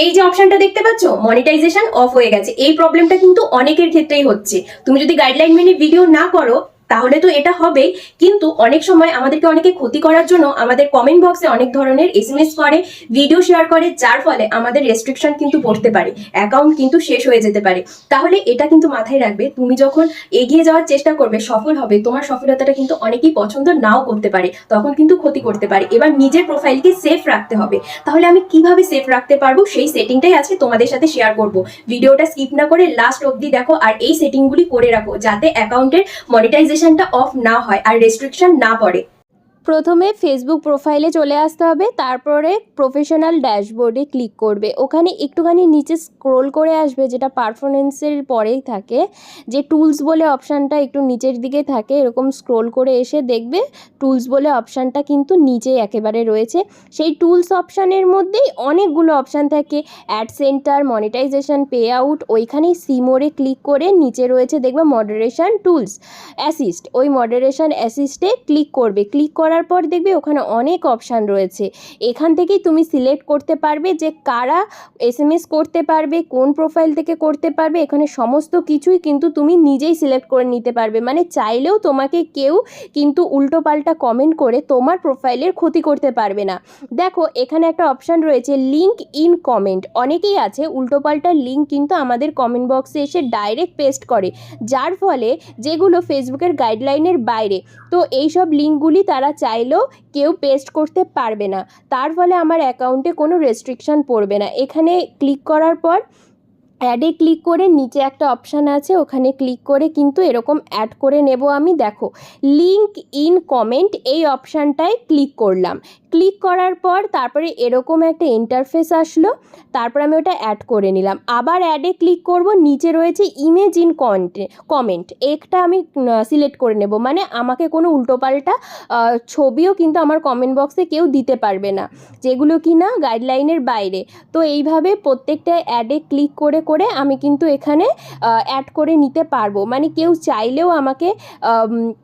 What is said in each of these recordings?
এই যে অপশনটা দেখতে পাচ্ছ, মনিটাইজেশন অফ হয়ে গেছে। এই প্রবলেমটা কিন্তু অনেকের ক্ষেত্রেই হচ্ছে। তুমি যদি গাইডলাইন মেনে ভিডিও না করো তাহলে তো এটা হবেই, কিন্তু অনেক সময় আমাদেরকে অনেকে ক্ষতি করার জন্য আমাদের কমেন্ট বক্সে অনেক ধরনের এসএমএস করে, ভিডিও শেয়ার করে, যার ফলে আমাদের রেস্ট্রিকশন কিন্তু পড়তে পারে, অ্যাকাউন্ট কিন্তু শেষ হয়ে যেতে পারে। তাহলে এটা কিন্তু মাথায় রাখবে, তুমি যখন এগিয়ে যাওয়ার চেষ্টা করবে, সফল হবে, তোমার সফলতাটা কিন্তু অনেকেই পছন্দ নাও করতে পারে, তখন কিন্তু ক্ষতি করতে পারে। এবার নিজের প্রোফাইলকে সেফ রাখতে হবে। তাহলে আমি কিভাবে সেফ রাখতে পারবো সেই সেটিংটাই আজকে তোমাদের সাথে শেয়ার করব। ভিডিওটা স্কিপ না করে লাস্ট অবধি দেখো, আর এই সেটিংগুলি করে রাখো যাতে অ্যাকাউন্টের মনিটাইজেশনটা অফ না হয় আর রেস্ট্রিকশন না পড়ে। প্রথমে ফেসবুক প্রোফাইলে চলে আসতে হবে, তারপরে প্রফেশনাল ড্যাশবোর্ডে ক্লিক করবে। ওখানে একটুখানি নিচে স্ক্রোল করে আসবে, যেটা পারফরমেন্সের পরেই থাকে, যে টুলস বলে অপশানটা একটু নিচের দিকে থাকে, এরকম স্ক্রোল করে এসে দেখবে টুলস বলে অপশানটা কিন্তু নিচেই একেবারে রয়েছে। সেই টুলস অপশানের মধ্যেই অনেকগুলো অপশান থাকে, ad centre, monetization, pay out. ওইখানেই সিমোরে ক্লিক করে নিচে রয়েছে দেখবে মডারেশন টুলস অ্যাসিস্ট, ওই মডারেশন অ্যাসিস্টে ক্লিক করবে। ক্লিক করার পর দেখবে ওখানে অনেক অপশান রয়েছে। এখান থেকেই তুমি সিলেক্ট করতে পারবে যে কারা এসএমএস করতে পারবে, কোন প্রোফাইল থেকে করতে পারবে। এখানে সমস্ত কিছুই কিন্তু তুমি নিজেই সিলেক্ট করে নিতে পারবে। মানে চাইলেও তোমাকে কেউ কিন্তু উল্টোপাল্টা কমেন্ট করে তোমার প্রোফাইলের ক্ষতি করতে পারবে না। দেখো এখানে একটা অপশান রয়েছে লিঙ্ক ইন কমেন্ট। অনেকেই আছে উল্টোপাল্টা লিঙ্ক কিন্তু আমাদের কমেন্ট বক্সে এসে ডাইরেক্ট পেস্ট করে, যার ফলে যেগুলো ফেসবুকের গাইডলাইনের বাইরে, তো এইসব লিঙ্কগুলি তারা চাইলেও কেউ পেস্ট করতে পারবে না। তার ফলে আমার অ্যাকাউন্টে কোনো রেস্ট্রিকশান পড়বে না। এখানে ক্লিক করার পর অ্যাডে ক্লিক করে নিচে একটা অপশান আছে, ওখানে ক্লিক করে কিন্তু এরকম অ্যাড করে নেব আমি। দেখো লিঙ্ক ইন কমেন্ট, এই অপশানটায় ক্লিক করলাম। ক্লিক করার পর তারপরে এরকম একটা ইন্টারফেস আসলো, তারপর আমি ওটা অ্যাড করে নিলাম। আবার অ্যাডে ক্লিক করব, নিচে রয়েছে ইমেজ ইন কমেন্ট, একটা আমি সিলেক্ট করে নেব। মানে আমাকে কোনো উল্টোপাল্টা ছবিও কিন্তু আমার কমেন্ট বক্সে কেউ দিতে পারবে না, যেগুলো কি না গাইডলাইনের বাইরে। তো এইভাবে প্রত্যেকটা অ্যাডে ক্লিক করে করে আমি কিন্তু এখানে অ্যাড করে নিতে পারবো। মানে কেউ চাইলেও আমাকে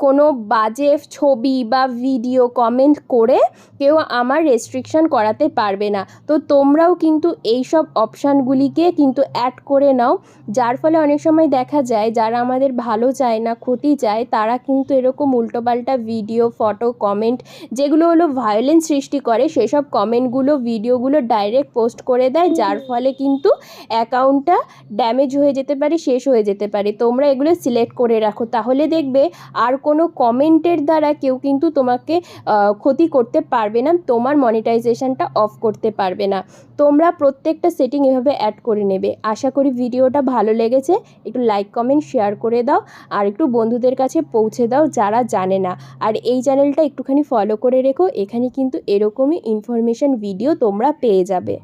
কোনো বাজে ছবি বা ভিডিও কমেন্ট করে কেউ আমার রেস্ট্রিকশন করাতে পারবে না। তো তোমরাও কিন্তু এই সব অপশানগুলিকে কিন্তু অ্যাড করে নাও, যার ফলে অনেক সময় দেখা যায় যারা আমাদের ভালো চায় না, ক্ষতি চায়, তারা কিন্তু এরকম উল্টোপাল্টা ভিডিও, ফটো, কমেন্ট, যেগুলো হলো ভায়োলেন্স সৃষ্টি করে, সেসব কমেন্টগুলো, ভিডিওগুলো ডাইরেক্ট পোস্ট করে দেয়, যার ফলে কিন্তু অ্যাকাউন্টটা ড্যামেজ হয়ে যেতে পারে, শেষ হয়ে যেতে পারে। তোমরা এগুলো সিলেক্ট করে রাখো, তাহলে দেখবে আর কোনো কমেন্টের দ্বারা কেউ কিন্তু তোমাকে ক্ষতি করতে পারবে না, তোমার মনিটাইজেশনটা অফ করতে পারবে না। তোমরা প্রত্যেকটা সেটিং এভাবে অ্যাড করে নেবে। আশা করি ভিডিওটা ভালো লেগেছে। একটু লাইক, কমেন্ট, শেয়ার করে দাও, আর একটু বন্ধুদের কাছে পৌঁছে দাও যারা জানে না। আর এই চ্যানেলটা একটুখানি ফলো করে রেখো, এখানে কিন্তু এরকমই ইনফরমেশন ভিডিও তোমরা পেয়ে যাবে।